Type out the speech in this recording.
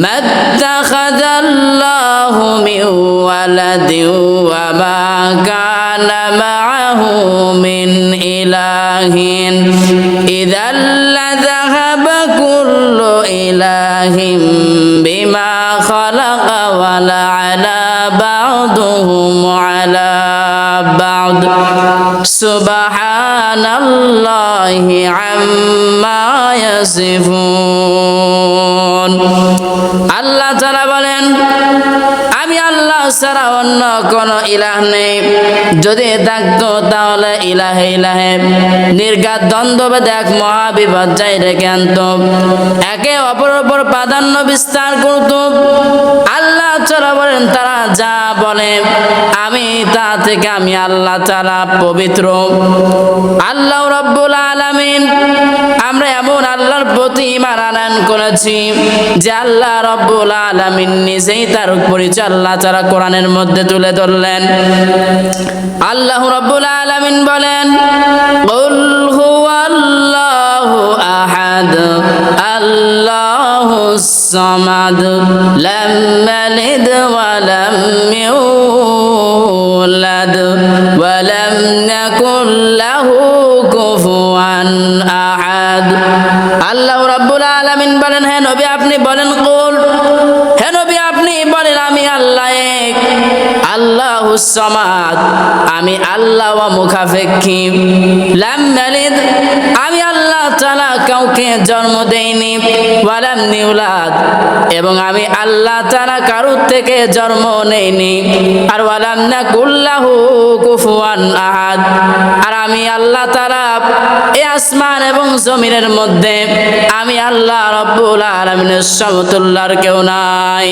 মাত্তাখাযাল্লাহু মিন ওয়ালাদিন ওয়া মা কানা মাআহু মিন ইলাহিন ইযাল লাযাহাবা কুল্লু ইলাহিন বিমা খালাকা ওয়া লা'আলা বা'দুহুম আলা বা'দ সুবহানাল্লাহি আম্মা ইয়াসিফুন। আল্লাহ তাআলা বলেন, আমি আল্লাহ ছাড়া অন্য কোন ইলাহ নেই। যদি থাকতো তাহলে ইলাহে ইলাহে নির্ঘাত দ্বন্দ্ব দেখ মহাবিপর্যয় ডেকে আনত, একে অপরের উপর প্রাধান্য বিস্তার করত। আল্লাহ তাআলা বলেন, তারা যা বলে আমি তা থেকে আমি আল্লাহ তাআলা পবিত্র। আল্লাহ রাব্বুল আলামিন, আমরা এমন আল্লাহর প্রতি ঈমান আনয়ন করেছি যে আল্লাহ রাব্বুল আলামিন নিজেই তার পরিচয় আল্লাহ তাআলা কোরআনের মধ্যে তুলে ধরলেন। আল্লাহ রাব্বুল আলামিন বলেন, কুল হুয়াল্লাহু আহাদ আল্লাহুস সামাদ লাম ইয়ালিদ ওয়া লাম ইউলাদ ওয়া লাম ইয়াকুল লাহু কুফুয়ান আহাদ। আল্লাহ রাব্বুল আলামিন বলেন, হে নবী আপনি বলেন, কুল, হে নবী আপনি বলেন, আমি আল্লাহ এক, আল্লাহুস সামাদ, আমি আল্লাহ ওয়া মুখাপেক্ষী, লাম ইয়ালিদ, আমি আল্লাহ তাআলা কাউকে জন্ম দেইনি, ওয়া লাম ইউলাদ, এবং আমি আল্লাহ তাআলা কারোর থেকে জন্ম নেইনি, আর ওয়া লাম ইয়াকুল লাহু কুফুয়ান আহাদ, আর আমি আল্লাহ তাআলা এই আসমান এবং জমিনের মধ্যে আমি আল্লাহ রাব্বুল আলামিনের সমতুল্য আর কেউ নাই।